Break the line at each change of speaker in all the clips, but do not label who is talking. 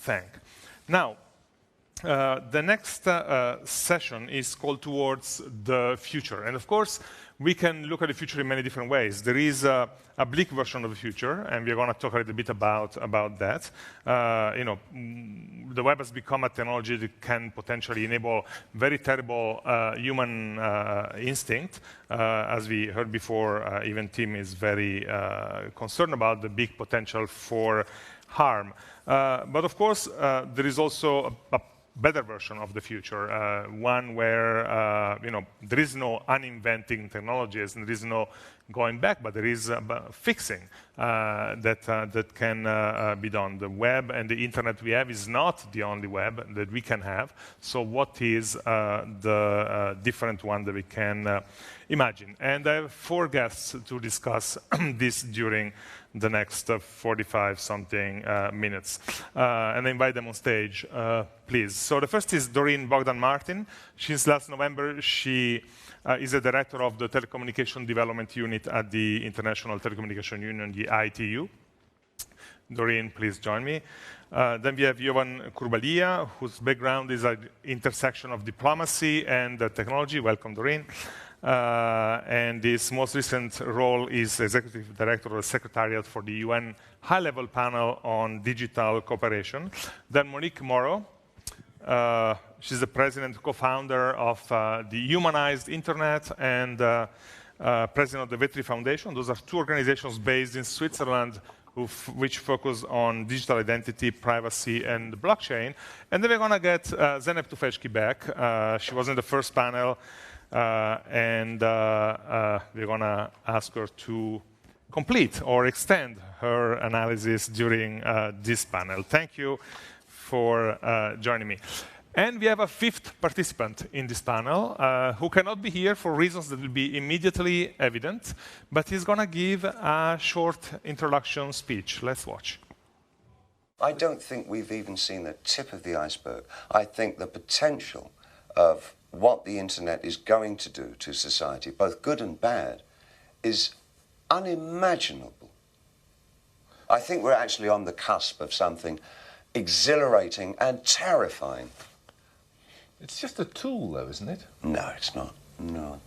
thank. Now, the next session is called Towards the Future. And of course, we can look at the future in many different ways. There is a bleak version of the future, and we're going to talk a little bit about that. The web has become a technology that can potentially enable very terrible human instinct. As we heard before, even Tim is very concerned about the big potential for harm. But of course, there is also a better version of the future, one where there is no uninventing technologies and there is no going back, but there is fixing that can be done. The web and the internet we have is not the only web that we can have. So what is the different one that we can imagine? And I have 4 guests to discuss this during the next 45-something minutes. And I invite them on stage, please. So the first is Doreen Bogdan-Martin. Since last November, she is a director of the Telecommunication Development Unit at the International Telecommunication Union, the ITU. Doreen, please join me. Then we have Jovan Kurbalija, whose background is at the intersection of diplomacy and technology. Welcome, Doreen. And his most recent role is Executive Director of the Secretariat for the UN High-Level Panel on Digital Cooperation. Then Monique Morrow. She's the president and co-founder of the Humanized Internet and president of the Vetri Foundation. Those are 2 organizations based in Switzerland which focus on digital identity, privacy, and blockchain. And then we're going to get Zeynep Tufekci back. She was in the first panel. And we're going to ask her to complete or extend her analysis during this panel. Thank you for joining me. And we have a 5th participant in this panel who cannot be here for reasons that will be immediately evident, but he's going to give a short introduction speech. Let's watch.
I don't think we've even seen the tip of the iceberg. I think the potential of what the internet is going to do to society, both good and bad, is unimaginable. I think we're actually on the cusp of something exhilarating and terrifying.
It's just a tool, though, isn't it?
No, it's not. No.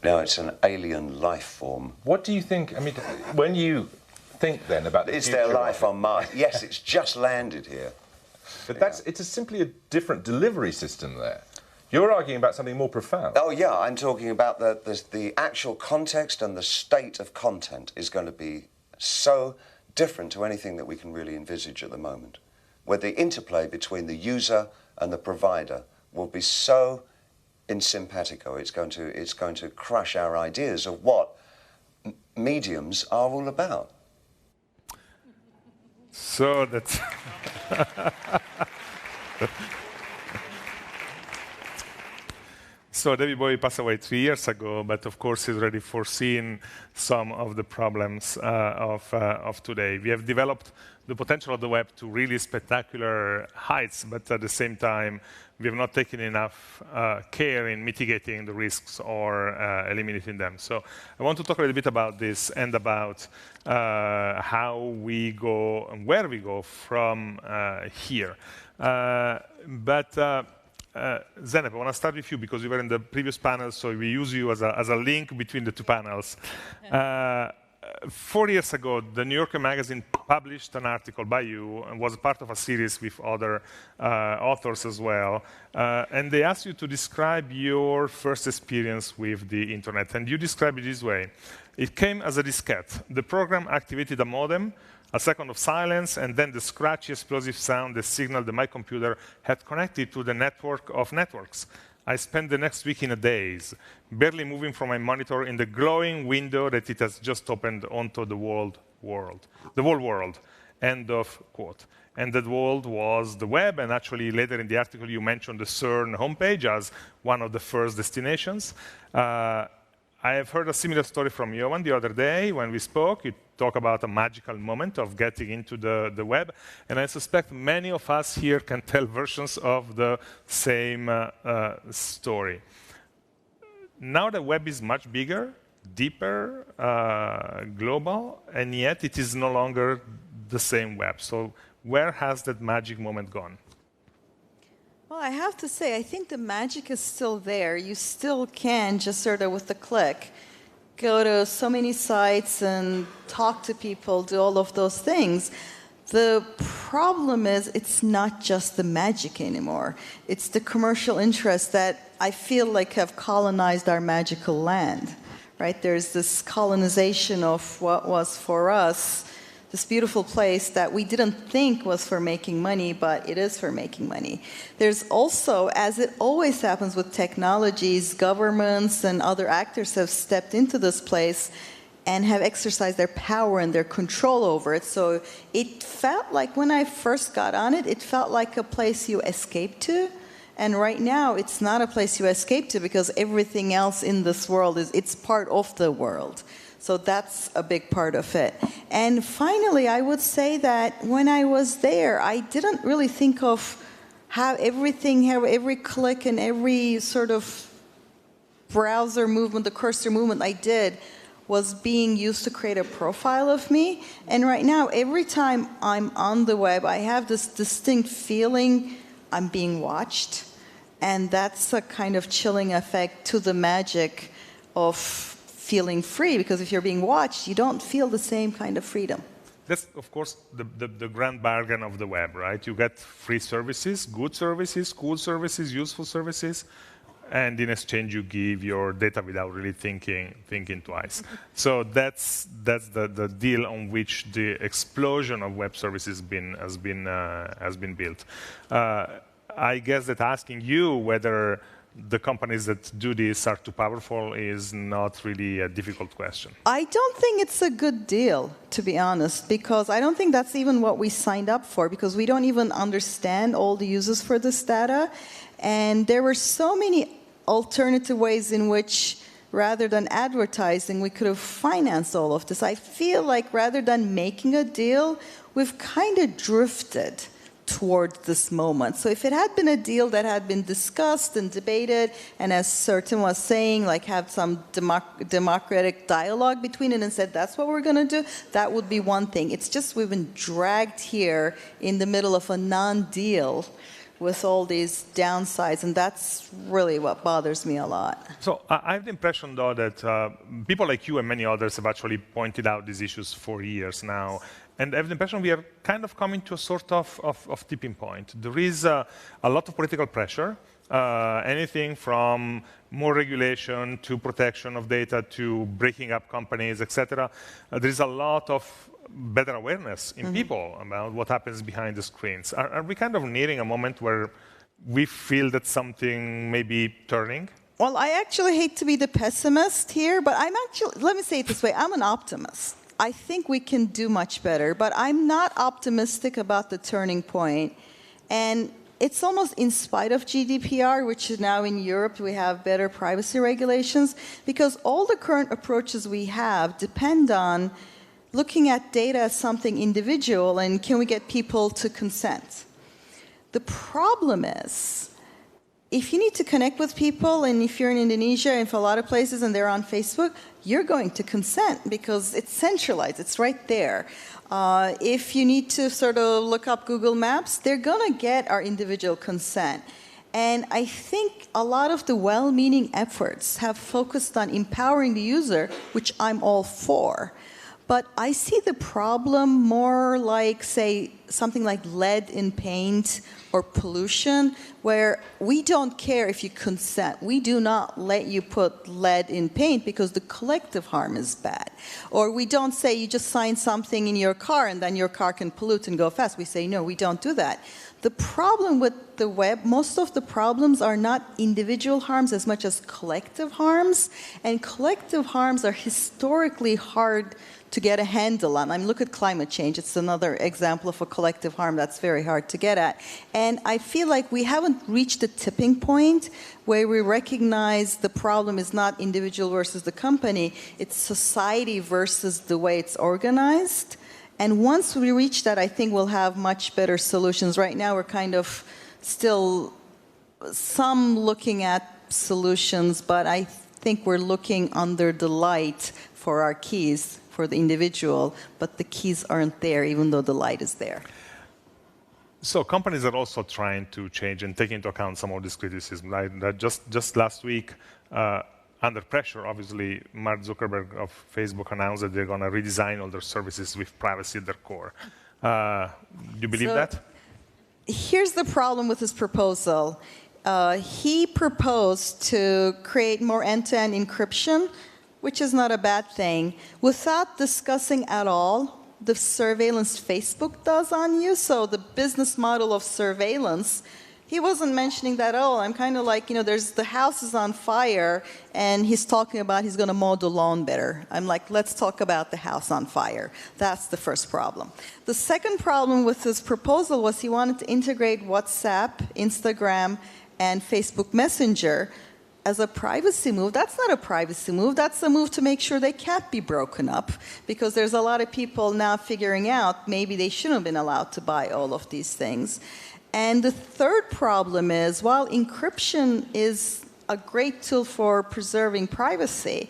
No, it's an alien life form.
What do you think, I mean, when you think then about the
future... Is there life on Mars? Yes, it's just landed here.
But it's simply a different delivery system there. You're arguing about something more profound.
Oh, yeah, I'm talking about the actual context and the state of content is going to be so different to anything that we can really envisage at the moment, where the interplay between the user and the provider will be so in simpatico. It's going to crush our ideas of what mediums are all about.
So that's... So David Bowie passed away 3 years ago, but of course he's already foreseen some of the problems of today. We have developed the potential of the web to really spectacular heights, but at the same time, we have not taken enough care in mitigating the risks or eliminating them. So I want to talk a little bit about this and about how we go and where we go from here. Zeynep, I want to start with you because you were in the previous panel, so we use you as a link between the 2 panels. 4 years ago, the New Yorker magazine published an article by you and was part of a series with other authors as well. And they asked you to describe your first experience with the internet. And you described it this way. It came as a diskette. The program activated a modem, a second of silence, and then the scratchy, explosive sound that signaled that my computer had connected to the network of networks. I spent the next week in a daze, barely moving from my monitor in the glowing window that it has just opened onto the whole world. End of quote. And that world was the web, and actually later in the article you mentioned the CERN homepage as one of the first destinations. I have heard a similar story from Jovan the other day when we spoke. You talk about a magical moment of getting into the web, and I suspect many of us here can tell versions of the same story. Now the web is much bigger, deeper, global, and yet it is no longer the same web. So where has that magic moment gone?
Well, I have to say, I think the magic is still there. You still can just sort of with a click go to so many sites and talk to people, do all of those things. The problem is it's not just the magic anymore. It's the commercial interests that I feel like have colonized our magical land, right? There's this colonization of what was for us this beautiful place that we didn't think was for making money, but it is for making money. There's also, as it always happens with technologies, governments and other actors have stepped into this place and have exercised their power and their control over it. So it felt like when I first got on it, it felt like a place you escape to. And right now, it's not a place you escape to because everything else in this world it's part of the world. So that's a big part of it. And finally, I would say that when I was there, I didn't really think of how every click and every sort of browser movement, the cursor movement I did was being used to create a profile of me. And right now, every time I'm on the web, I have this distinct feeling I'm being watched. And that's a kind of chilling effect to the magic of feeling free, because if you're being watched, you don't feel the same kind of freedom.
That's, of course, the grand bargain of the web, right? You get free services, good services, cool services, useful services, and in exchange you give your data without really thinking twice. So that's the deal on which the explosion of web services has been built. I guess that asking you whether the companies that do this are too powerful is not really a difficult question.
I don't think it's a good deal, to be honest, because I don't think that's even what we signed up for, because we don't even understand all the uses for this data. And there were so many alternative ways in which, rather than advertising, we could have financed all of this. I feel like rather than making a deal, we've kind of drifted toward this moment. So if it had been a deal that had been discussed and debated, and as Certain was saying, like have some democratic dialogue between it and said, that's what we're going to do, that would be one thing. It's just we've been dragged here in the middle of a non-deal with all these downsides, and that's really what bothers me a lot.
So I have the impression, though, that people like you and many others have actually pointed out these issues for years now. And I have the impression we are kind of coming to a sort of tipping point. There is a lot of political pressure, anything from more regulation to protection of data to breaking up companies, etc. There is a lot of better awareness in people about what happens behind the screens. Are we kind of nearing a moment where we feel that something may be turning?
Well, I actually hate to be the pessimist here, but let me say it this way, I'm an optimist. I think we can do much better, but I'm not optimistic about the turning point. And it's almost in spite of GDPR, which is now in Europe, we have better privacy regulations, because all the current approaches we have depend on looking at data as something individual and can we get people to consent. The problem is, if you need to connect with people, and if you're in Indonesia and for a lot of places and they're on Facebook, you're going to consent because it's centralized, it's right there. If you need to sort of look up Google Maps, they're going to get our individual consent. And I think a lot of the well-meaning efforts have focused on empowering the user, which I'm all for. But I see the problem more like, say, something like lead in paint or pollution, where we don't care if you consent. We do not let you put lead in paint because the collective harm is bad. Or we don't say you just sign something in your car and then your car can pollute and go fast. We say, no, we don't do that. The problem with the web, most of the problems are not individual harms as much as collective harms. And collective harms are historically hard to get a handle on. I mean, look at climate change. It's another example of a collective harm that's very hard to get at. And I feel like we haven't reached the tipping point where we recognize the problem is not individual versus the company, it's society versus the way it's organized. And once we reach that, I think we'll have much better solutions. Right now, we're kind of still some looking at solutions, but I think we're looking under the light for our keys for the individual, but the keys aren't there, even though the light is there.
So companies are also trying to change and take into account some of this criticism. Just last week, under pressure, obviously, Mark Zuckerberg of Facebook announced that they're going to redesign all their services with privacy at their core. Do you believe that?
Here's the problem with his proposal. He proposed to create more end-to-end encryption, which is not a bad thing, without discussing at all the surveillance Facebook does on you. So the business model of surveillance, he wasn't mentioning that at all. I'm kind of like, there's the house is on fire, and he's talking about he's going to mow the lawn better. I'm like, let's talk about the house on fire. That's the first problem. The second problem with this proposal was he wanted to integrate WhatsApp, Instagram, and Facebook Messenger as a privacy move. That's not a privacy move. That's a move to make sure they can't be broken up, because there's a lot of people now figuring out maybe they shouldn't have been allowed to buy all of these things. And the third problem is, while encryption is a great tool for preserving privacy,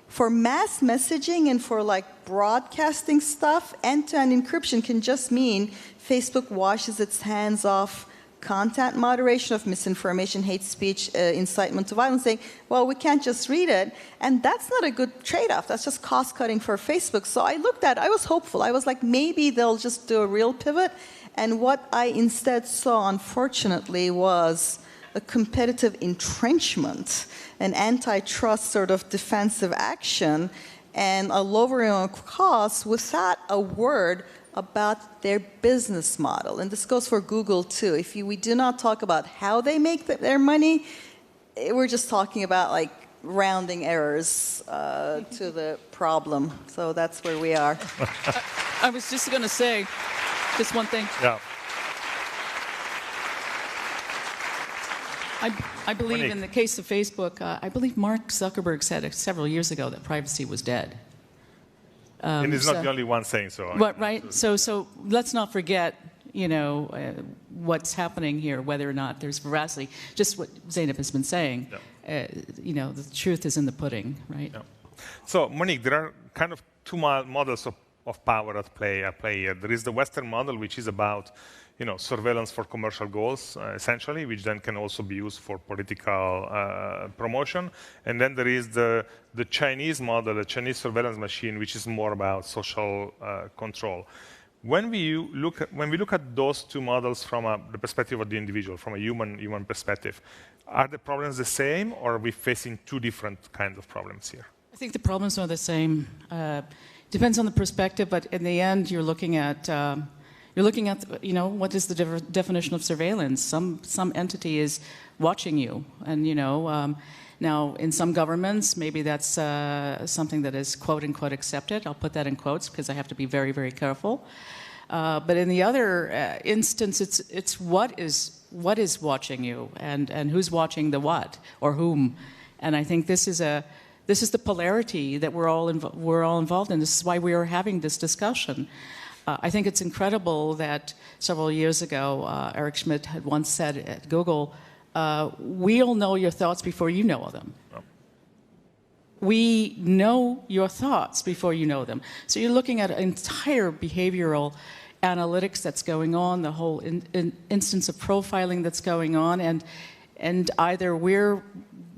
for mass messaging and for broadcasting stuff, end-to-end encryption can just mean Facebook washes its hands off content moderation of misinformation, hate speech, incitement to violence, saying, well, we can't just read it. And that's not a good trade-off. That's just cost-cutting for Facebook. So I was hopeful. I was like, maybe they'll just do a real pivot. And what I instead saw, unfortunately, was a competitive entrenchment, an antitrust sort of defensive action, and a lowering of costs without a word about their business model. And this goes for Google too. If we do not talk about how they make their money, we're just talking about rounding errors to the problem. So that's where we are.
I was just going to say just one thing.
Yeah.
I believe
Monique.
in the case of Facebook, I believe Mark Zuckerberg said several years ago that privacy was dead.
And he's not the only one saying so.
Right. So let's not forget, what's happening here, whether or not there's veracity. Just what Zeynep has been saying. Yeah. The truth is in the pudding, right? Yeah.
So, Monique, there are kind of two models of power at play here. There is the Western model, which is about surveillance for commercial goals, essentially, which then can also be used for political promotion. And then there is the Chinese model, the Chinese surveillance machine, which is more about social control. When we look at those two models from the perspective of the individual, from a human perspective, are the problems the same, or are we facing two different kinds of problems here?
I think the problems are the same. Depends on the perspective, but in the end, you're looking at what is the definition of surveillance? Some entity is watching you, and now in some governments, maybe that's something that is quote unquote accepted. I'll put that in quotes because I have to be very, very careful. But in the other instance, it's what is watching you, and who's watching the what or whom, and I think this is the polarity that we're all involved in. This is why we are having this discussion. I think it's incredible that several years ago, Eric Schmidt had once said at Google, we'll know your thoughts before you know them. Oh. We know your thoughts before you know them. So you're looking at an entire behavioral analytics that's going on, the whole instance of profiling that's going on, and either we're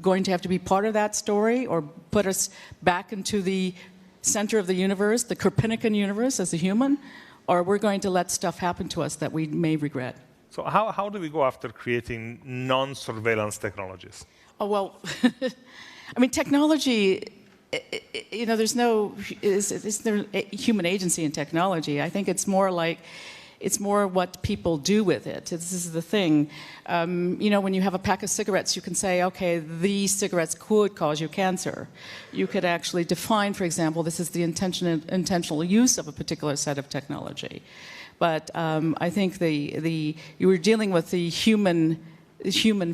going to have to be part of that story or put us back into the center of the universe, the Copernican universe as a human, or we're going to let stuff happen to us that we may regret.
So how do we go after creating non-surveillance technologies?
Oh, well, I mean, technology, is there human agency in technology? I think it's more what people do with it. This is the thing. When you have a pack of cigarettes, you can say, okay, these cigarettes could cause you cancer. You could actually define, for example, this is the intentional use of a particular set of technology. But I think you were dealing with the human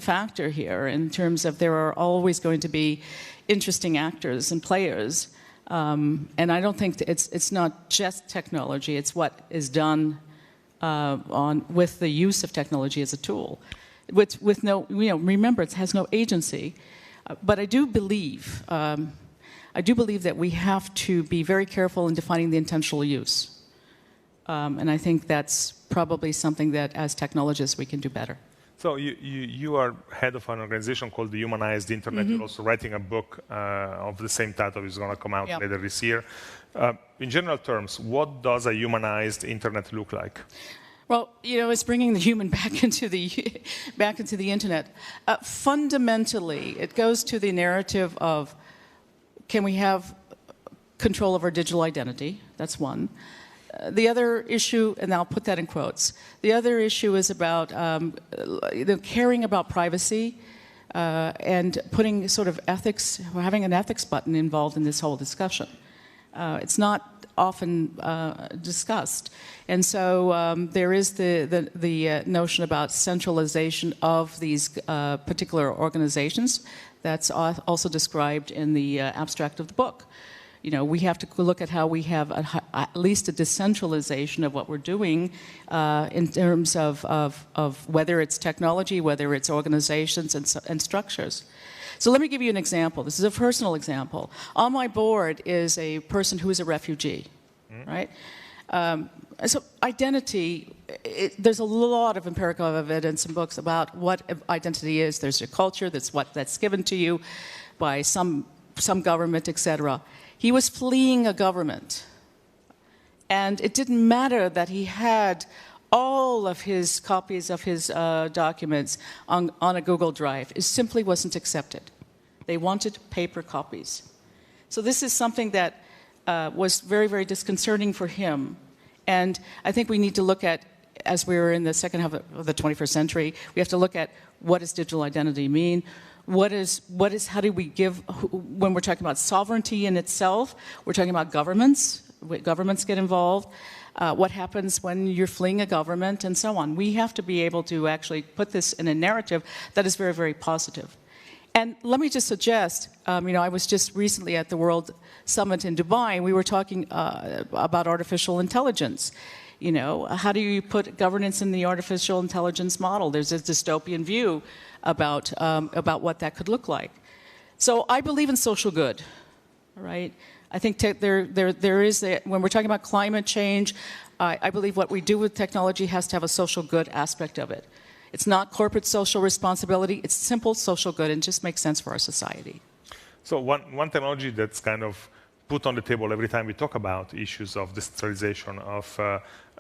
factor here in terms of there are always going to be interesting actors and players. And I don't think it's not just technology, it's what is done with the use of technology as a tool, with no, remember, it has no agency. But I do believe that we have to be very careful in defining the intentional use. And I think that's probably something that, as technologists, we can do better.
So you are head of an organization called the Humanized Internet. You're also writing a book of the same title. It's going to come out later this year. In general terms, what does a humanized internet look like?
Well, it's bringing the human back into the internet. Fundamentally, it goes to the narrative of, can we have control of our digital identity? That's one. The other issue, and I'll put that in quotes, the other issue is about caring about privacy and putting sort of ethics, having an ethics button involved in this whole discussion. It's not often discussed. And so there is the notion about centralization of these particular organizations. That's also described in the abstract of the book. We have to look at how we have at least a decentralization of what we're doing in terms of whether it's technology, whether it's organizations and structures. So let me give you an example. This is a personal example. On my board is a person who is a refugee, right? So identity, there's a lot of empirical evidence in books about what identity is. There's a culture, that's given to you by some government, etc. He was fleeing a government, and it didn't matter that he had all of his copies of his documents on a Google Drive. It simply wasn't accepted. They wanted paper copies. So this is something that was very, very disconcerting for him. And I think we need to look at, as we're in the second half of the 21st century, we have to look at what does digital identity mean? How do we give, when we're talking about sovereignty in itself, we're talking about governments get involved, what happens when you're fleeing a government, and so on. We have to be able to actually put this in a narrative that is very, very positive. And let me just suggest, I was just recently at the World Summit in Dubai, and we were talking about artificial intelligence. How do you put governance in the artificial intelligence model? There's a dystopian view about what that could look like. So I believe in social good, right? I think there is when we're talking about climate change, I believe what we do with technology has to have a social good aspect of it. It's not corporate social responsibility, it's simple social good and just makes sense for our society.
So one technology that's kind of put on the table every time we talk about issues of decentralization, of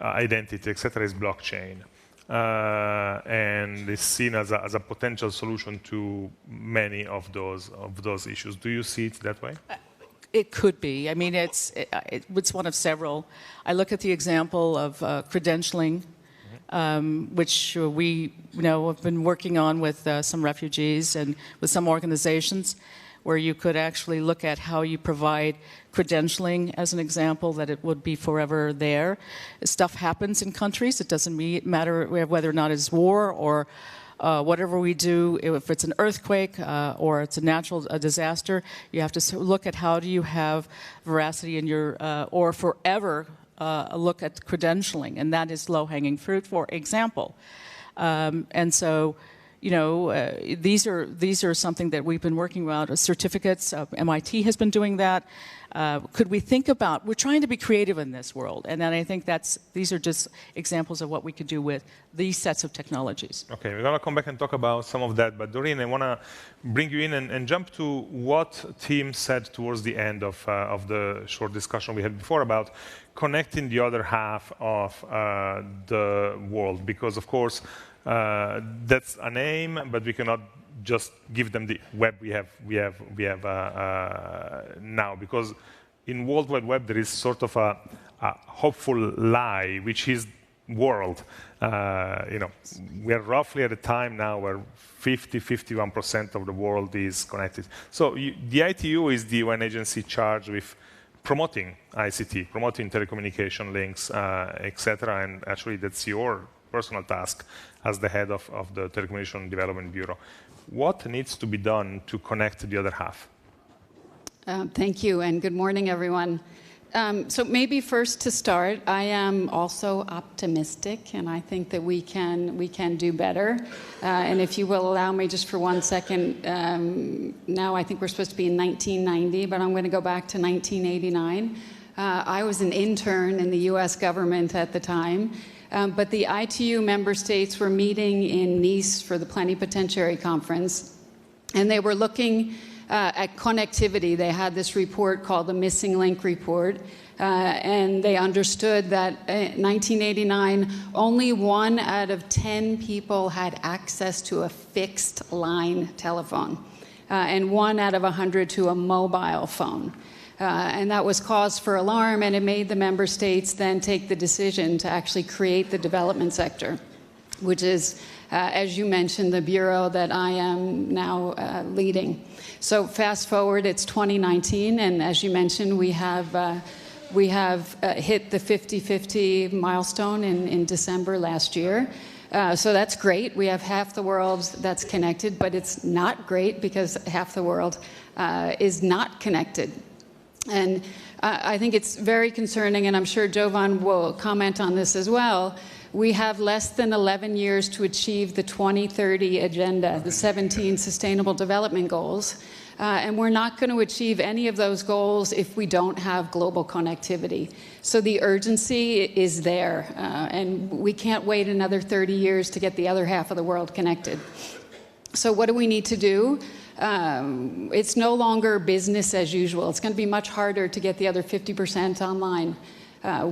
identity, etc., is blockchain. And is seen as a potential solution to many of those issues. Do you see it that way?
It could be. I mean, it's one of several. I look at the example of credentialing, which we have been working on with some refugees and with some organizations, where you could actually look at how you provide credentialing as an example, that it would be forever there. Stuff happens in countries. It doesn't matter whether or not it's war or whatever we do. If it's an earthquake or it's a natural disaster, you have to look at how do you have veracity in your, or forever look at credentialing. And that is low-hanging fruit, for example. And so, these are something that we've been working around. Certificates, MIT has been doing that. Could we think about, we're trying to be creative in this world, and then I think these are just examples of what we could do with these sets of technologies.
Okay, we're going to come back and talk about some of that, but Doreen, I want to bring you in and jump to what Tim said towards the end of the short discussion we had before about connecting the other half of the world, because of course, that's an aim, but we cannot just give them the web we have now, because in World Wide Web there is sort of a hopeful lie, which is world. We are roughly at a time now where 51% of the world is connected. So the ITU is the UN agency charged with promoting ICT, promoting telecommunication links, etc. And actually, that's your personal task as the head of the Telecommunication Development Bureau. What needs to be done to connect the other half?
Thank you, and good morning, everyone. So maybe first to start, I am also optimistic, and I think that we can do better. And if you will allow me just for 1 second, now I think we're supposed to be in 1990, but I'm going to go back to 1989. I was an intern in the US government at the time. But the ITU member states were meeting in Nice for the Plenipotentiary Conference, and they were looking at connectivity. They had this report called the Missing Link Report, and they understood that in 1989, only 1 out of 10 people had access to a fixed line telephone, and 1 out of 100 to a mobile phone. And that was cause for alarm, and it made the member states then take the decision to actually create the development sector, which is, as you mentioned, the bureau that I am now leading. So fast forward, it's 2019, and as you mentioned, we have hit the 50-50 milestone in December last year. So that's great. We have half the world that's connected, but it's not great because half the world is not connected. And I think it's very concerning, and I'm sure Jovan will comment on this as well. We have less than 11 years to achieve the 2030 agenda, the 17 Sustainable Development Goals. And we're not going to achieve any of those goals if we don't have global connectivity. So the urgency is there, and we can't wait another 30 years to get the other half of the world connected. So what do we need to do? It's no longer business as usual. It's going to be much harder to get the other 50% online.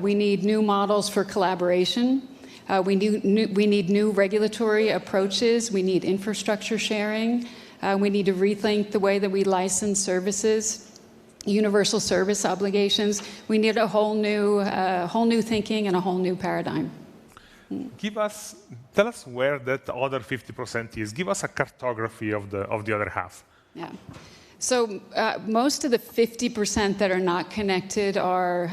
We need new models for collaboration. We need new regulatory approaches. We need infrastructure sharing. We need to rethink the way that we license services, universal service obligations. We need a whole new thinking and a whole new paradigm.
Tell us where that other 50% is. Give us a cartography of the other half.
Yeah. So most of the 50% that are not connected are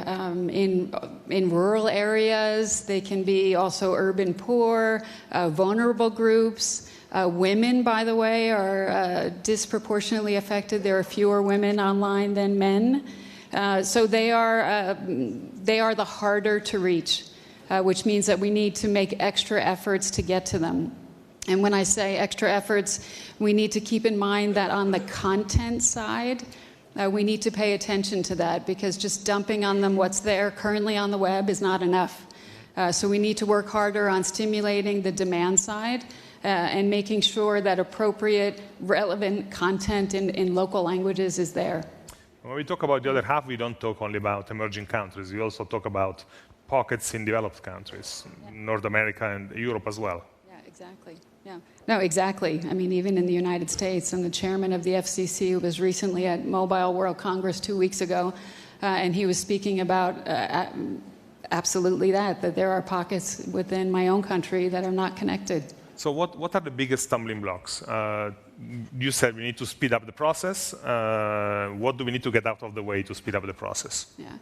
in rural areas. They can be also urban poor, vulnerable groups. Women, by the way, are disproportionately affected. There are fewer women online than men. So they are the harder to reach. Which means that we need to make extra efforts to get to them. And when I say extra efforts, we need to keep in mind that on the content side, we need to pay attention to that, because just dumping on them what's there currently on the web is not enough. So we need to work harder on stimulating the demand side and making sure that appropriate, relevant content in local languages is there.
When we talk about the other half, we don't talk only about emerging countries. We also talk about pockets in developed countries, North America and Europe as well.
Yeah, exactly. Yeah. No, exactly. I mean, even in the United States, and the chairman of the FCC was recently at Mobile World Congress 2 weeks ago, and he was speaking about absolutely that there are pockets within my own country that are not connected.
So what are the biggest stumbling blocks? You said we need to speed up the process. What do we need to get out of the way to speed up the process?
Yeah.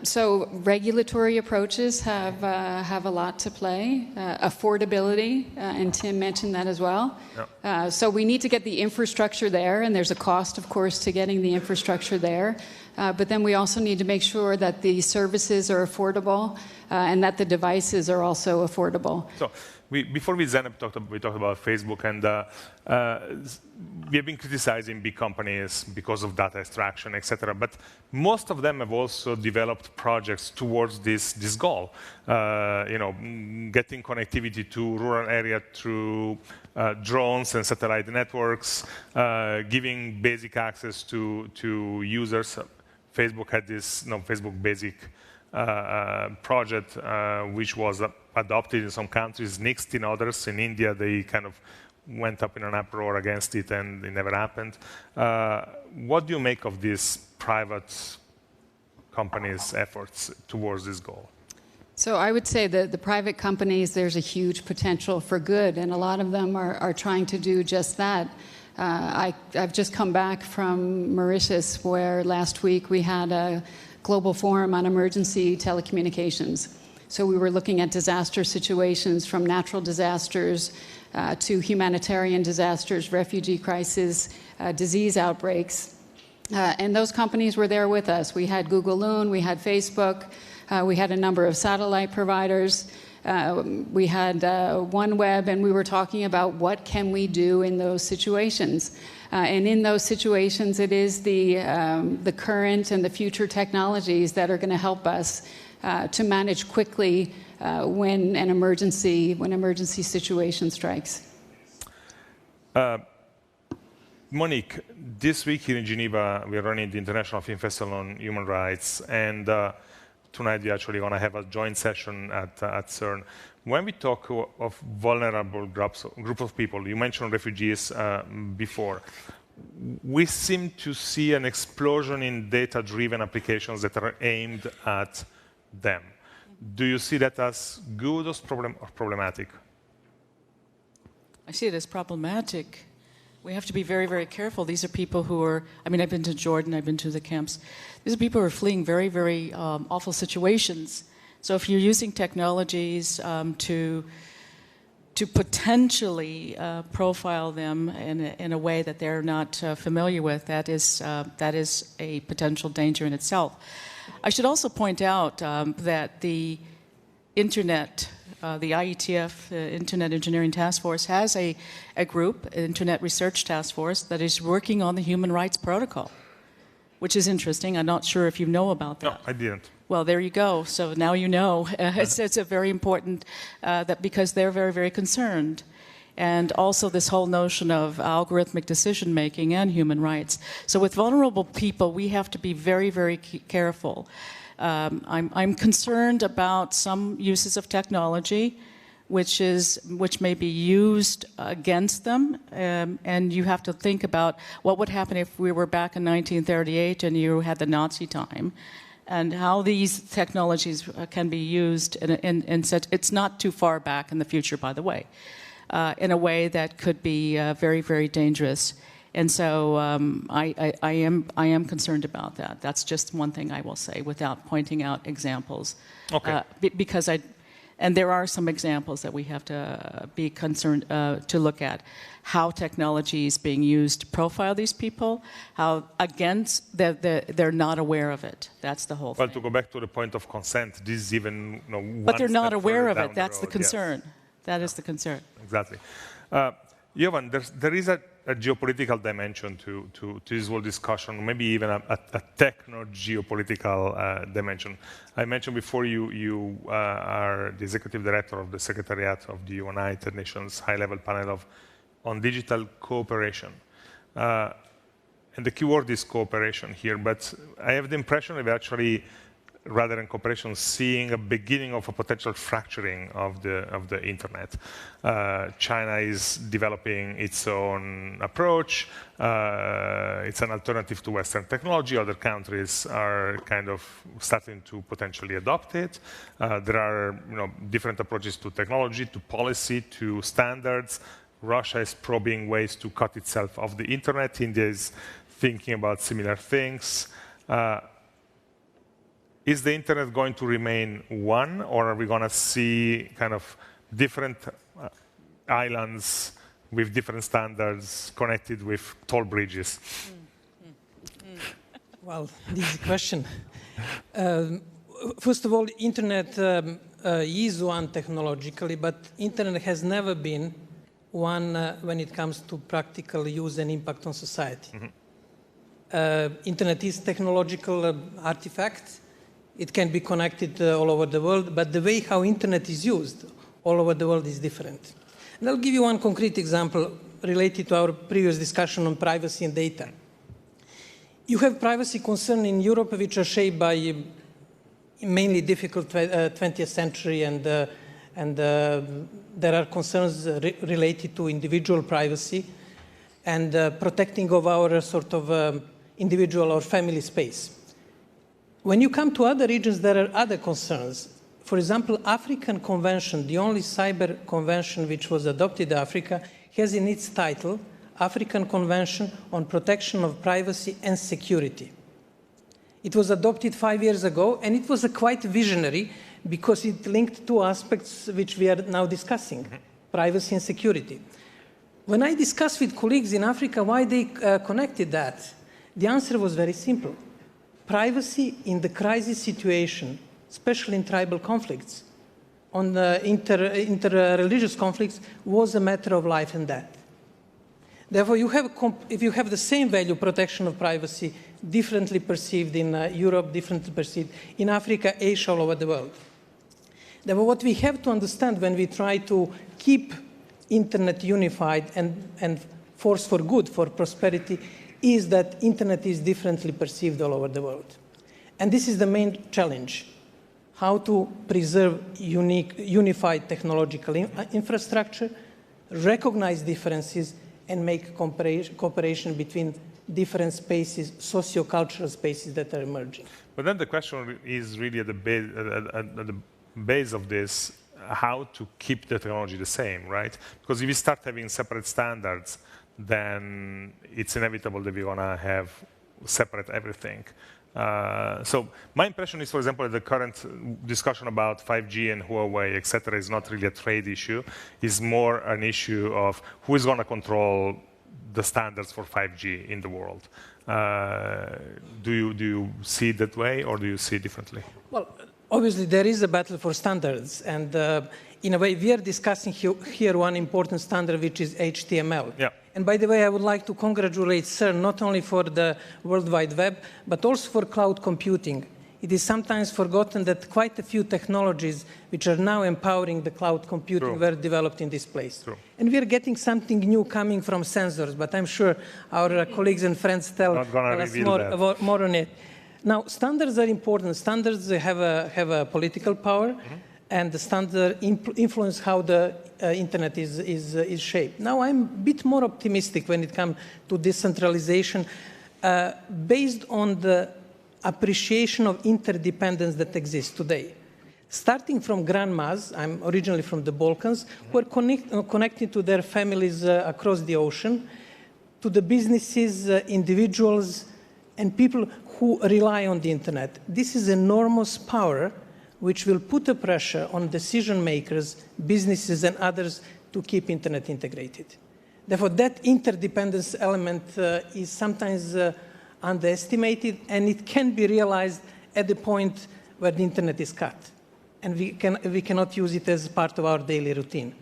So regulatory approaches have a lot to play. Affordability, and Tim mentioned that as well. Yep. So we need to get the infrastructure there, and there's a cost, of course, to getting the infrastructure there. But then we also need to make sure that the services are affordable and that the devices are also affordable.
So before Zeynep we talked about Facebook, and we have been criticizing big companies because of data extraction, etc. But most of them have also developed projects towards this goal. Getting connectivity to rural areas through drones and satellite networks, giving basic access to users. Facebook had this Facebook Basic project, which was adopted in some countries, nixed in others. In India, they kind of went up in an uproar against it, and it never happened. What do you make of these private companies' efforts towards this goal?
So I would say that the private companies, there's a huge potential for good, and a lot of them are trying to do just that. I've just come back from Mauritius, where last week we had a global forum on emergency telecommunications. So we were looking at disaster situations, from natural disasters to humanitarian disasters, refugee crises, disease outbreaks. And those companies were there with us. We had Google Loon, we had Facebook, we had a number of satellite providers. We had OneWeb, and we were talking about what can we do in those situations. And in those situations, it is the current and the future technologies that are going to help us to manage quickly when an emergency situation strikes.
Monique, this week here in Geneva, we are running the International Film Festival on Human Rights, and tonight we actually going to have a joint session at CERN. When we talk of vulnerable group of people, you mentioned refugees before, we seem to see an explosion in data-driven applications that are aimed at them. Do you see that as good or problematic?
I see it as problematic. We have to be very, very careful. These are people who are, I mean, I've been to Jordan, I've been to the camps. These are people who are fleeing very, very awful situations. So if you're using technologies to potentially profile them in a way that they're not familiar with, that is a potential danger in itself. I should also point out that the Internet, the IETF, the Internet Engineering Task Force, has a group, an Internet Research Task Force, that is working on the Human Rights Protocol, which is interesting. I'm not sure if you know about that.
No, I didn't.
Well, there you go. So now you know. It's a very important, that because they're very, very concerned. And also this whole notion of algorithmic decision-making and human rights. So with vulnerable people, we have to be very, very careful. I'm concerned about some uses of technology which may be used against them, and you have to think about what would happen if we were back in 1938 and you had the Nazi time, and how these technologies can be used in such, it's not too far back in the future, by the way, in a way that could be very, very dangerous. And so I am concerned about that. That's just one thing I will say without pointing out examples. Okay. And there are some examples that we have to be concerned to look at. How technology is being used to profile these people, how against they're not aware of it. That's the whole thing.
Well, to go back to the point of consent, this is even one
But they're not
step
aware of
further
it. That's the concern.
Yes.
That is the concern.
Exactly. Jovan, there is a geopolitical dimension to this whole discussion, maybe even a techno-geopolitical dimension. I mentioned before you are the executive director of the Secretariat of the United Nations High-Level Panel on Digital Cooperation. And the key word is cooperation here, but I have the impression of actually, rather than cooperation, seeing a beginning of a potential fracturing of the internet. China is developing its own approach. It's an alternative to Western technology. Other countries are kind of starting to potentially adopt it. There are different approaches to technology, to policy, to standards. Russia is probing ways to cut itself off the internet. India is thinking about similar things. Is the internet going to remain one, or are we going to see kind of different islands with different standards connected with toll bridges?
Well, this is a question. First of all, internet is one technologically, but internet has never been one when it comes to practical use and impact on society. Mm-hmm. Internet is technological artifact. It can be connected all over the world, but the way how internet is used all over the world is different. And I'll give you one concrete example related to our previous discussion on privacy and data. You have privacy concerns in Europe which are shaped by mainly difficult 20th century, and there are concerns related to individual privacy and protecting of our sort of individual or family space. When you come to other regions, there are other concerns. For example, African Convention, the only cyber convention which was adopted in Africa, has in its title, African Convention on Protection of Privacy and Security. It was adopted 5 years ago, and it was quite visionary because it linked two aspects which we are now discussing, privacy and security. When I discussed with colleagues in Africa why they connected that, the answer was very simple. Privacy in the crisis situation, especially in tribal conflicts, on the inter-religious conflicts was a matter of life and death. Therefore, if you have the same value, protection of privacy, differently perceived in Europe, differently perceived in Africa, Asia, all over the world. Therefore, what we have to understand when we try to keep internet unified and force for good, for prosperity, is that internet is differently perceived all over the world. And this is the main challenge, how to preserve unified technological infrastructure, recognize differences, and make cooperation between different spaces, socio-cultural spaces that are emerging.
But then the question is really at the base of this, how to keep the technology the same, right? Because if you start having separate standards, then it's inevitable that we're going to have separate everything. So my impression is, for example, the current discussion about 5G and Huawei, et cetera, is not really a trade issue. It's more an issue of who is going to control the standards for 5G in the world. Do you see it that way, or do you see it differently?
Well, obviously, there is a battle for standards. And in a way, we are discussing here one important standard, which is HTML.
Yeah.
And by the way, I would like to congratulate CERN not only for the World Wide Web, but also for cloud computing. It is sometimes forgotten that quite a few technologies which are now empowering the cloud computing were developed in this place.
True.
And we are getting something new coming from sensors, but I'm sure our colleagues and friends tell us more on it. Now, standards are important. Standards have a political power, and the standard influence how the internet is shaped. Now, I'm a bit more optimistic when it comes to decentralization, based on the appreciation of interdependence that exists today. Starting from grandmas, I'm originally from the Balkans, who are connected to their families across the ocean, to the businesses, individuals, and people who rely on the internet. This is enormous power which will put a pressure on decision makers, businesses, and others to keep internet integrated. Therefore, that interdependence element is sometimes underestimated, and it can be realized at the point where the internet is cut, and we cannot use it as part of our daily routine.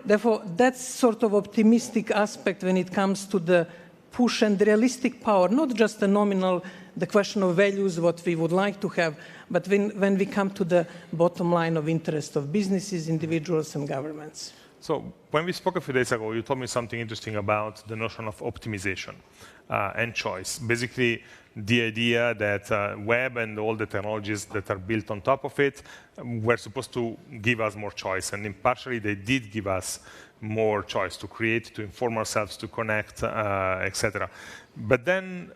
Therefore, that's sort of optimistic aspect when it comes to the push and realistic power, not just the nominal, the question of values, what we would like to have, but when we come to the bottom line of interest of businesses, individuals, and governments.
So when we spoke a few days ago, you told me something interesting about the notion of optimization and choice. Basically, the idea that web and all the technologies that are built on top of it were supposed to give us more choice. And partially, they did give us more choice to create, to inform ourselves, to connect, etc. But then,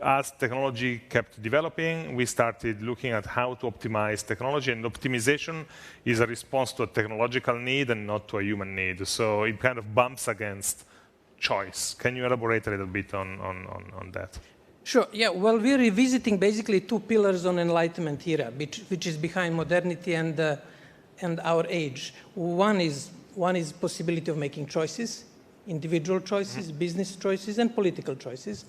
as technology kept developing, we started looking at how to optimize technology, and optimization is a response to a technological need and not to a human need. So it kind of bumps against choice. Can you elaborate a little bit on that?
Sure, yeah. Well, we're revisiting basically two pillars on Enlightenment era, which is behind modernity and our age. One is possibility of making choices, individual choices, business choices, and political choices.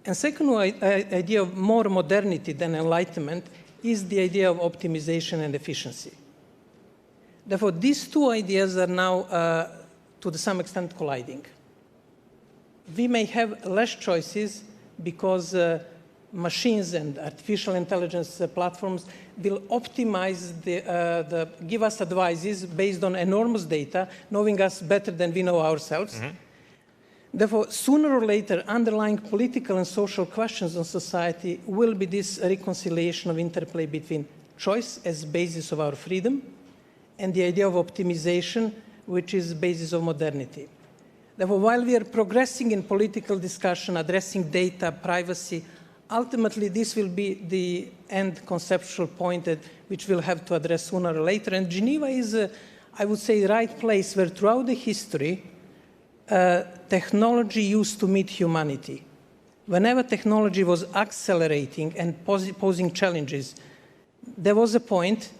And second idea of more modernity than Enlightenment is the idea of optimization and efficiency. Therefore, these two ideas are now, to some extent, colliding. We may have less choices because machines and artificial intelligence platforms will optimize give us advices based on enormous data, knowing us better than we know ourselves. Therefore, sooner or later, underlying political and social questions on society will be this reconciliation of interplay between choice as basis of our freedom and the idea of optimization, which is the basis of modernity. Therefore, while we are progressing in political discussion, addressing data, privacy, ultimately, this will be the end conceptual point which we'll have to address sooner or later. And Geneva is, I would say, the right place where throughout the history, technology used to meet humanity. Whenever technology was accelerating and posing challenges, there was a point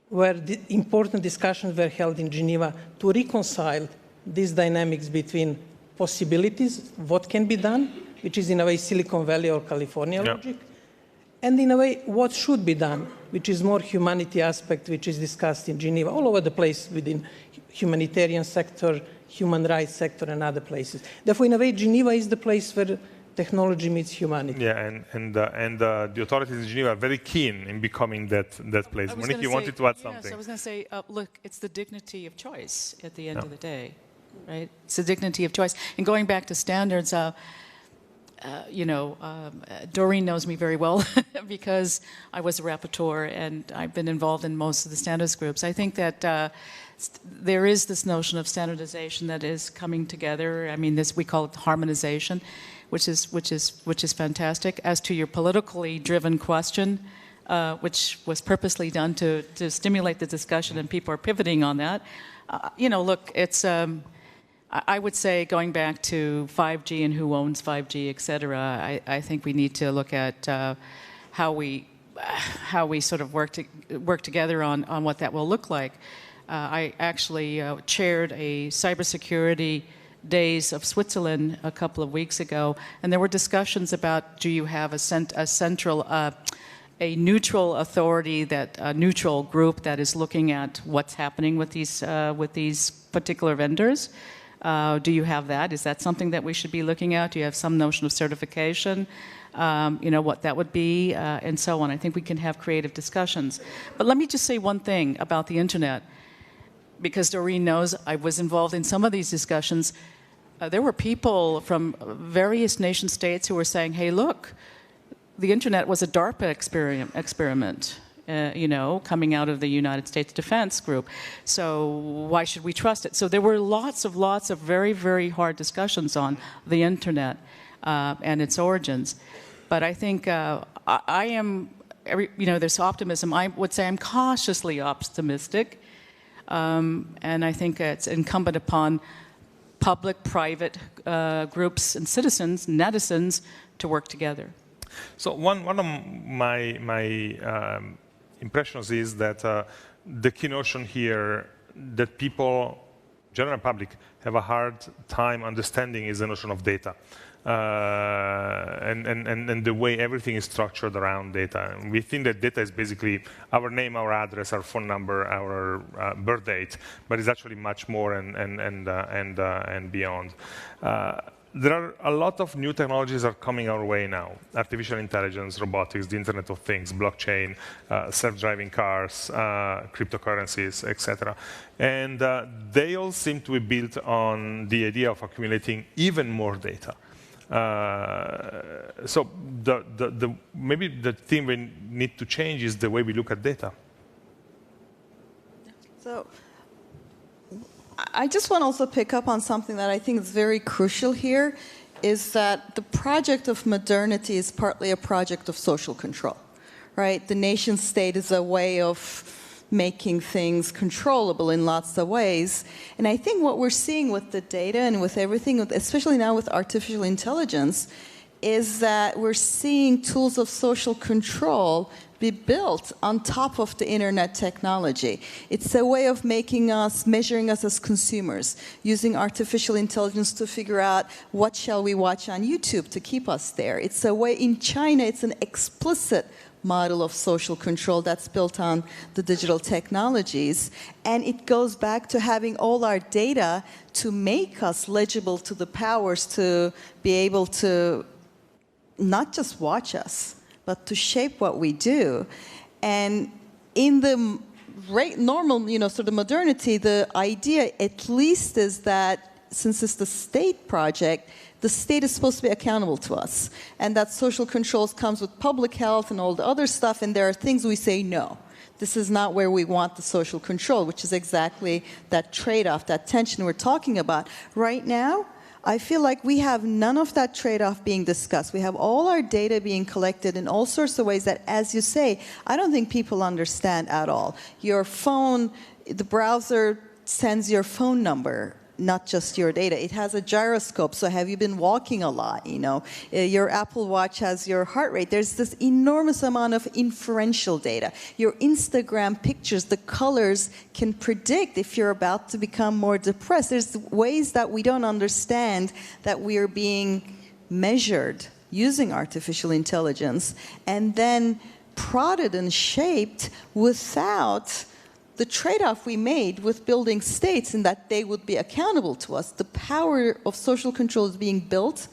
where the important discussions were held in Geneva to reconcile these dynamics between possibilities, what can be done, which is in a way Silicon Valley or California logic, and in a way, what should be done, which is more humanity aspect, which is discussed in Geneva, all over the place within humanitarian sector, human rights sector, and other places. Therefore, in a way, Geneva is the place where technology meets humanity.
Yeah, and the authorities in Geneva are very keen in becoming that place. Monique, you wanted to add something?
Yes, I was going to say, look, it's the dignity of choice at the end of the day, right? It's the dignity of choice. And going back to standards, Doreen knows me very well because I was a rapporteur and I've been involved in most of the standards groups. I think that there is this notion of standardization that is coming together. I mean, we call it harmonization, which is fantastic. As to your politically driven question, which was purposely done to stimulate the discussion, and people are pivoting on that. Look, it's. I would say, going back to 5G and who owns 5G, et cetera, I think we need to look at how we sort of work together on what that will look like. I actually chaired a cybersecurity days of Switzerland a couple of weeks ago, and there were discussions about, do you have a neutral authority, a neutral group that is looking at what's happening with these particular vendors? Do you have that? Is that something that we should be looking at? Do you have some notion of certification? What that would be, and so on. I think we can have creative discussions. But let me just say one thing about the internet, because Doreen knows I was involved in some of these discussions. There were people from various nation states who were saying, hey, look, the internet was a DARPA experiment. Coming out of the United States Defense Group. So why should we trust it? So there were lots of very, very hard discussions on the internet and its origins. But I think there's optimism. I would say I'm cautiously optimistic. And I think it's incumbent upon public, private groups and citizens, netizens, to work together.
So one of my impressions is that the key notion here that people, general public, have a hard time understanding is the notion of data. And the way everything is structured around data. And we think that data is basically our name, our address, our phone number, our birth date, but it's actually much more and beyond. There are a lot of new technologies are coming our way now. Artificial intelligence, robotics, the Internet of Things, blockchain, self-driving cars, cryptocurrencies, etc. And they all seem to be built on the idea of accumulating even more data. So maybe the thing we need to change is the way we look at data.
So I just want to also pick up on something that I think is very crucial here, is that the project of modernity is partly a project of social control, right? The nation state is a way of making things controllable in lots of ways. And I think what we're seeing with the data and with everything, especially now with artificial intelligence, is that we're seeing tools of social control be built on top of the internet technology. It's a way of measuring us as consumers, using artificial intelligence to figure out what shall we watch on YouTube to keep us there. It's a way, in China, it's an explicit model of social control that's built on the digital technologies. And it goes back to having all our data to make us legible to the powers to be able to not just watch us, but to shape what we do. And in the normal, sort of modernity, the idea at least is that since it's the state project, the state is supposed to be accountable to us. And that social controls comes with public health and all the other stuff, and there are things we say, no, this is not where we want the social control, which is exactly that trade-off, that tension we're talking about. Right now, I feel like we have none of that trade-off being discussed. We have all our data being collected in all sorts of ways that, as you say, I don't think people understand at all. Your phone, the browser sends your phone number, not just your data. It has a gyroscope, so have you been walking a lot, Your Apple Watch has your heart rate. There's this enormous amount of inferential data. Your Instagram pictures, the colors can predict if you're about to become more depressed. There's ways that we don't understand that we are being measured using artificial intelligence, and then prodded and shaped without the trade-off we made with building states in that they would be accountable to us. The power of social control is being built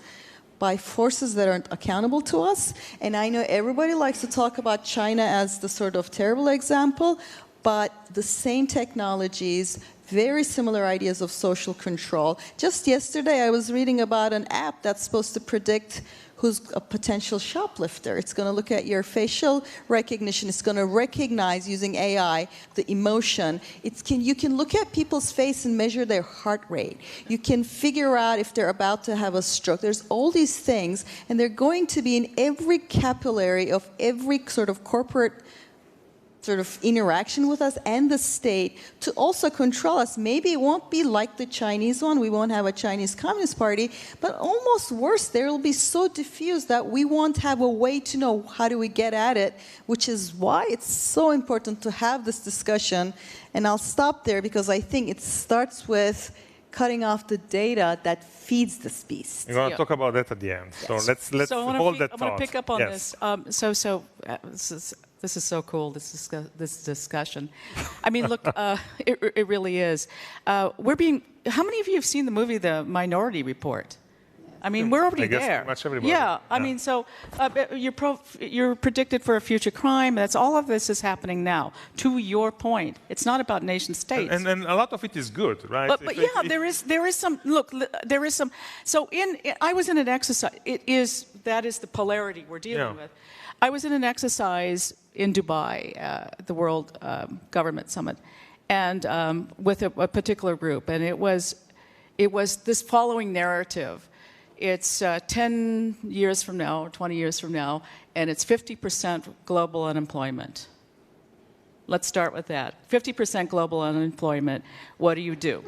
by forces that aren't accountable to us. And I know everybody likes to talk about China as the sort of terrible example, but the same technologies, very similar ideas of social control. Just yesterday, I was reading about an app that's supposed to predict who's a potential shoplifter. It's going to look at your facial recognition. It's going to recognize, using AI, the emotion. You can look at people's face and measure their heart rate. You can figure out if they're about to have a stroke. There's all these things, and they're going to be in every capillary of every sort of corporate sort of interaction with us and the state to also control us. Maybe it won't be like the Chinese one. We won't have a Chinese Communist Party, but almost worse, they will be so diffused that we won't have a way to know how do we get at it, which is why it's so important to have this discussion. And I'll stop there because I think it starts with cutting off the data that feeds this beast.
We're going to talk about that at the end.
Yes.
So let's hold that thought.
I want to pick up on
Yes.
this. This is so cool, this discussion. I mean, look, it really is. How many of you have seen the movie The Minority Report? I mean, we're already
I guess
there.
pretty much everybody.
Yeah, I mean, so you're predicted for a future crime. That's all of this is happening now. To your point, it's not about nation states.
And a lot of it is good, right?
But yeah, there is some. Look, there is some. So I was in an exercise. That is the polarity we're dealing with. I was in an exercise in Dubai, the World Government Summit, and with a particular group, and it was this following narrative. It's 10 years from now, or 20 years from now, and it's 50% global unemployment. Let's start with that. 50% global unemployment. What do you do?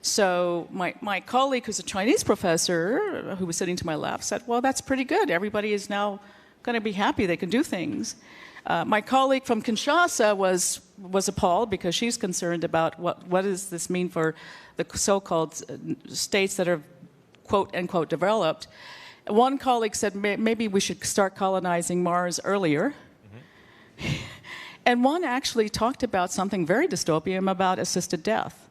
So my colleague, who's a Chinese professor, who was sitting to my left, said, well, that's pretty good. Everybody is now going to be happy they can do things. My colleague from Kinshasa was appalled because she's concerned about what does this mean for the so-called states that are quote unquote developed. One colleague said maybe we should start colonizing Mars earlier. Mm-hmm. And one actually talked about something very dystopian about assisted death.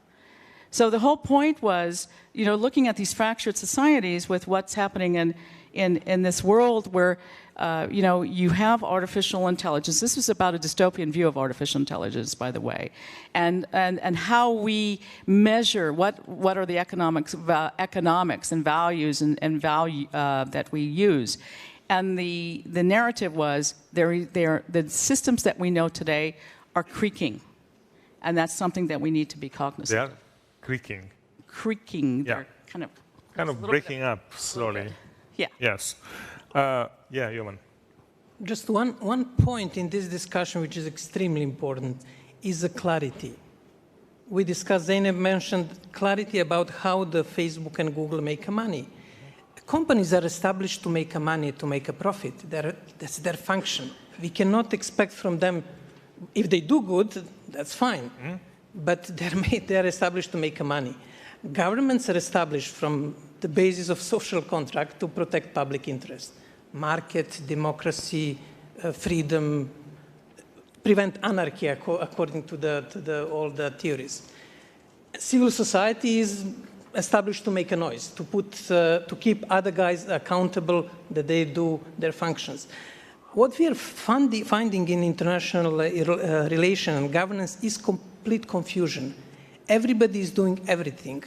So the whole point was, looking at these fractured societies with what's happening in this world where you have artificial intelligence. This was about a dystopian view of artificial intelligence, by the way, and how we measure what are the economics and values and value that we use. And the narrative was the systems that we know today are creaking, and that's something that we need to be cognizant.
They are creaking.
Creaking.
Yeah.
They're
kind of breaking up slowly.
Yeah.
Yes. Jovan.
Just one point in this discussion which is extremely important is the clarity. We discussed, Zeynep mentioned clarity about how the Facebook and Google make money. Companies are established to make money, to make a profit. That's their function. We cannot expect from them, if they do good, that's fine. Mm-hmm. But they're established to make money. Governments are established from the basis of social contract to protect public interest. Market, democracy, freedom, prevent anarchy according to all the theories. Civil society is established to make a noise, to keep other guys accountable that they do their functions. What we are finding in international relation and governance is complete confusion. Everybody is doing everything.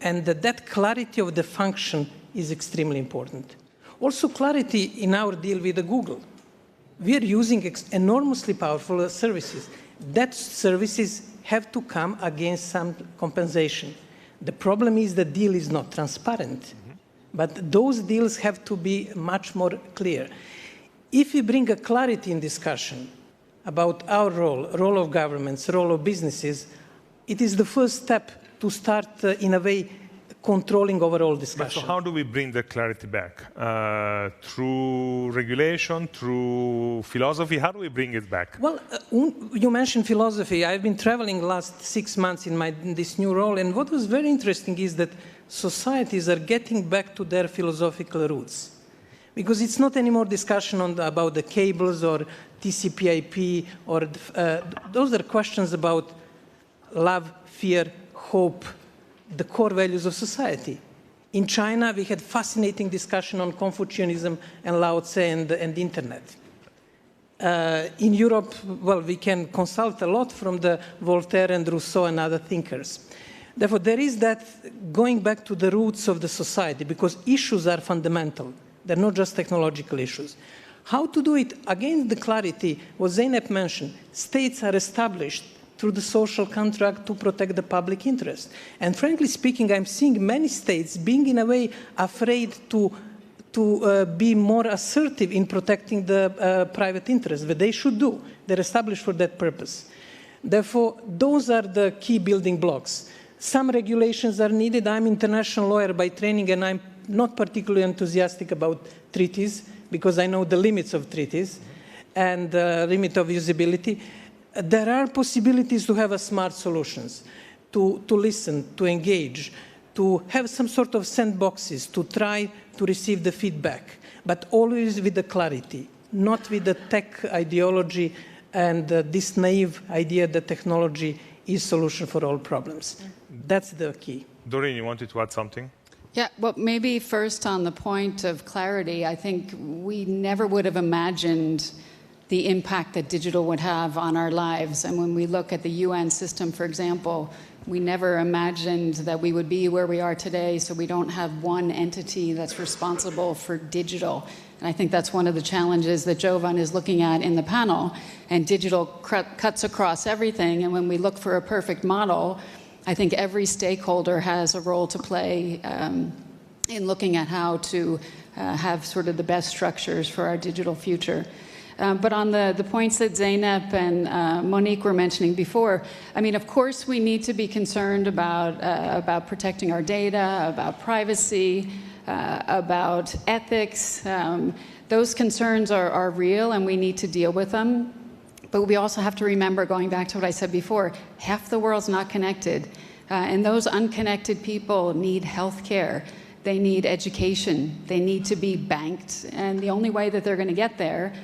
And that clarity of the function is extremely important. Also, clarity in our deal with the Google. We are using enormously powerful services. That services have to come against some compensation. The problem is the deal is not transparent. But those deals have to be much more clear. If we bring a clarity in discussion about our role of governments, role of businesses, it is the first step to start, in a way, controlling overall discussion.
But so how do we bring the clarity back? Through regulation, through philosophy? How do we bring it back?
Well, you mentioned philosophy. I've been traveling last 6 months in this new role, and what was very interesting is that societies are getting back to their philosophical roots. Because it's not anymore discussion about the cables or TCP/IP, or those are questions about love, fear, hope, the core values of society. In China, we had fascinating discussion on Confucianism and Lao Tse and the internet. In Europe, well, we can consult a lot from the Voltaire and Rousseau and other thinkers. Therefore, there is that going back to the roots of the society, because issues are fundamental. They're not just technological issues. How to do it? Again, the clarity, what Zeynep mentioned, states are established through the social contract to protect the public interest. And frankly speaking, I'm seeing many states being in a way afraid to be more assertive in protecting the private interest, but they should do. They're established for that purpose. Therefore, those are the key building blocks. Some regulations are needed. I'm an international lawyer by training, and I'm not particularly enthusiastic about treaties because I know the limits of treaties and the limit of usability. There are possibilities to have smart solutions, to listen, to engage, to have some sort of sandboxes, to try to receive the feedback, but always with the clarity, not with the tech ideology and this naive idea that technology is solution for all problems. That's the key.
Doreen, you wanted to add something?
Yeah, well, maybe first on the point of clarity, I think we never would have imagined the impact that digital would have on our lives. And when we look at the UN system, for example, we never imagined that we would be where we are today, so we don't have one entity that's responsible for digital. And I think that's one of the challenges that Jovan is looking at in the panel. And digital cuts across everything. And when we look for a perfect model, I think every stakeholder has a role to play in looking at how to have sort of the best structures for our digital future. But on the points that Zeynep and Monique were mentioning before, I mean, of course, we need to be concerned about protecting our data, about privacy, about ethics. Those concerns are real, and we need to deal with them. But we also have to remember, going back to what I said before, half the world's not connected. And those unconnected people need health care. They need education. They need to be banked. And the only way that they're going to get there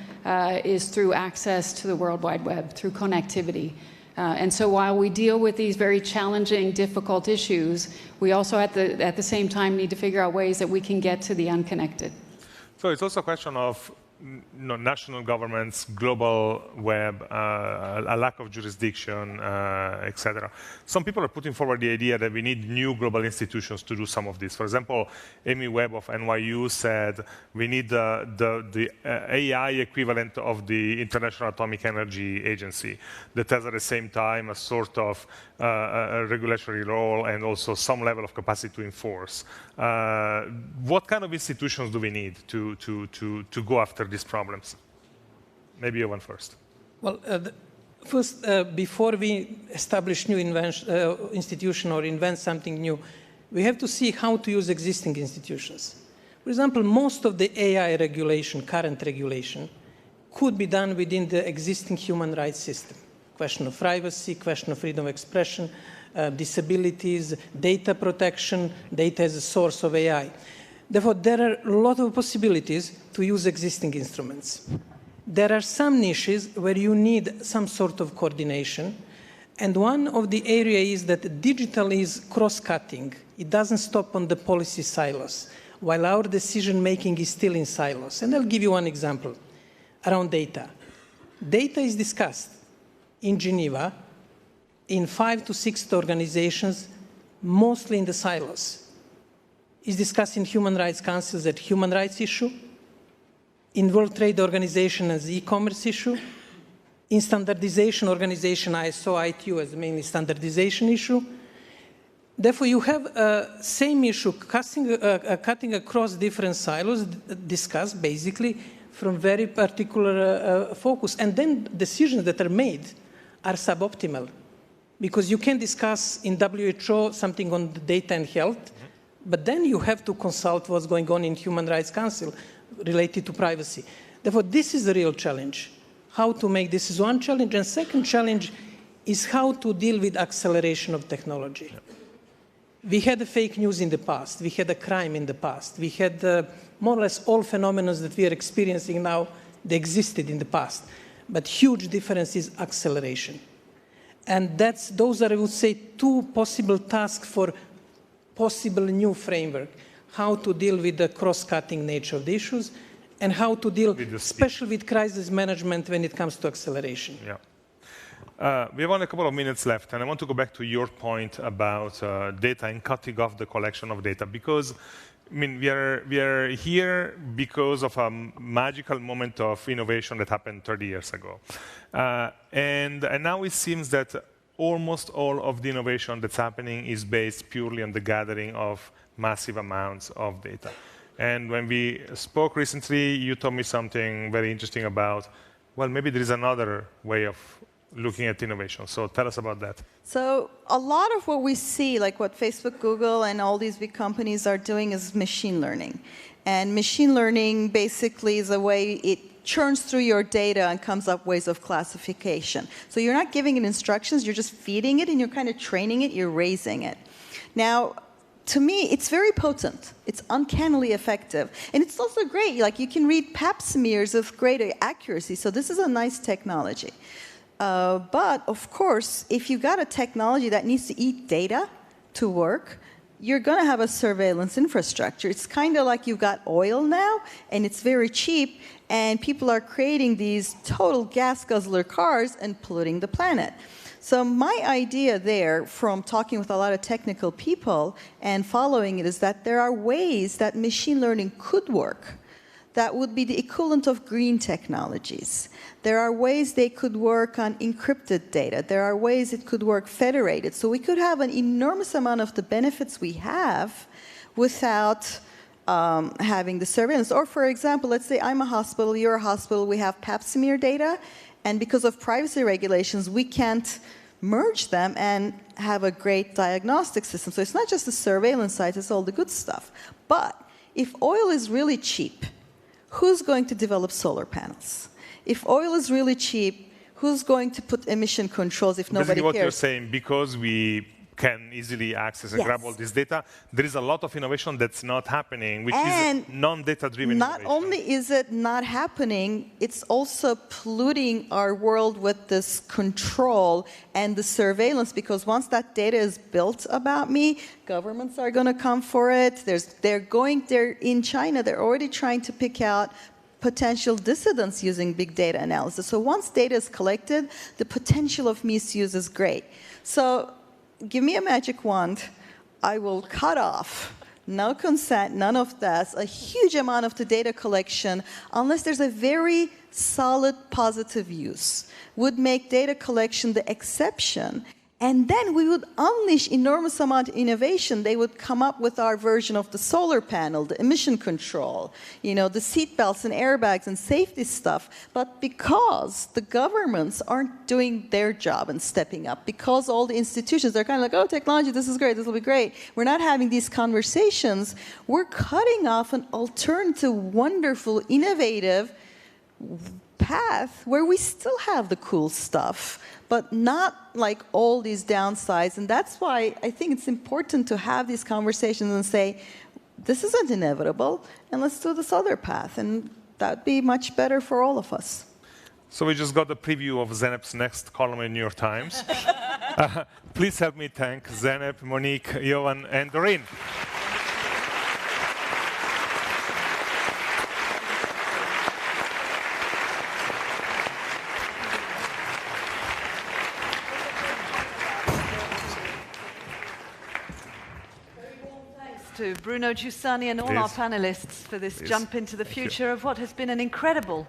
is through access to the World Wide Web, through connectivity. And so while we deal with these very challenging, difficult issues, we also at the same time need to figure out ways that we can get to the unconnected.
So it's also a question of national governments, global web, a lack of jurisdiction, etc. Some people are putting forward the idea that we need new global institutions to do some of this. For example, Amy Webb of NYU said we need the AI equivalent of the International Atomic Energy Agency that has at the same time a sort of a regulatory role and also some level of capacity to enforce. What kind of institutions do we need to go after these problems? Maybe Jovan first. Well,
first, before we establish new institution or invent something new, we have to see how to use existing institutions. For example, most of the AI regulation, current regulation, could be done within the existing human rights system. Question of privacy, question of freedom of expression, disabilities, data protection, data as a source of AI. Therefore, there are a lot of possibilities to use existing instruments. There are some niches where you need some sort of coordination. And one of the areas is that digital is cross-cutting. It doesn't stop on the policy silos, while our decision-making is still in silos. And I'll give you one example around data. Data is discussed in Geneva in 5 to 6 organizations, mostly in the silos. Is discussed in Human Rights Council as a human rights issue, in World Trade Organization as e-commerce issue, in standardization organization ISO, ITU as mainly standardization issue. Therefore, you have same issue cutting across different silos, discussed basically from very particular focus. And then decisions that are made are suboptimal, because you can discuss in WHO something on the data and health, but then you have to consult what's going on in Human Rights Council related to privacy. Therefore, this is a real challenge. How to make this is one challenge, and second challenge is how to deal with acceleration of technology. We had the fake news in the past. We had a crime in the past. We had more or less all phenomena that we are experiencing now, they existed in the past. But huge difference is acceleration. And those are, I would say, two possible tasks for possible new framework. How to deal with the cross-cutting nature of the issues and how to deal, especially with crisis management when it comes to acceleration.
Yeah. We have only a couple of minutes left, and I want to go back to your point about data and cutting off the collection of data, because I mean, we are here because of a magical moment of innovation that happened 30 years ago. And now it seems that almost all of the innovation that's happening is based purely on the gathering of massive amounts of data. And when we spoke recently, you told me something very interesting about, well, maybe there is another way of looking at innovation. So tell us about that.
So a lot of what we see, like what Facebook, Google, and all these big companies are doing is machine learning. And machine learning basically is a way it churns through your data and comes up ways of classification. So you're not giving it instructions, you're just feeding it and you're kind of training it, you're raising it. Now, to me, it's very potent. It's uncannily effective. And it's also great. Like you can read pap smears with greater accuracy. So this is a nice technology. But of course, if you've got a technology that needs to eat data to work, you're going to have a surveillance infrastructure. It's kind of like you've got oil now, and it's very cheap, and people are creating these total gas guzzler cars and polluting the planet. So my idea there, from talking with a lot of technical people and following it, is that there are ways that machine learning could work that would be the equivalent of green technologies. There are ways they could work on encrypted data. There are ways it could work federated. So we could have an enormous amount of the benefits we have without having the surveillance. Or for example, let's say I'm a hospital, you're a hospital, we have pap smear data, and because of privacy regulations, we can't merge them and have a great diagnostic system. So it's not just the surveillance side, it's all the good stuff. But if oil is really cheap, who's going to develop solar panels? If oil is really cheap, who's going to put emission controls if nobody
cares? Basically what you're saying, because we can easily access and grab all this data, there is a lot of innovation that's not happening, which is non-data driven
innovation. Not only is it not happening, it's also polluting our world with this control and the surveillance, because once that data is built about me, governments are going to come for it. They're in China, they're already trying to pick out potential dissidents using big data analysis. So once data is collected, the potential of misuse is great. So give me a magic wand, I will cut off, no consent, none of that, a huge amount of the data collection, unless there's a very solid positive use, would make data collection the exception. And then we would unleash enormous amount of innovation. They would come up with our version of the solar panel, the emission control, you know, the seat belts and airbags and safety stuff. But because the governments aren't doing their job and stepping up, because all the institutions are kind of like, oh, technology, this is great, this will be great. We're not having these conversations. We're cutting off an alternative, wonderful, innovative path where we still have the cool stuff, but not like all these downsides. And that's why I think it's important to have these conversations and say, this isn't inevitable, and let's do this other path. And that'd be much better for all of us.
So we just got a preview of Zeynep's next column in New York Times. Please help me thank Zeynep, Monique, Jovan, and Doreen.
To Bruno, Giussani, and all our panelists for this jump into the future of what has been an incredible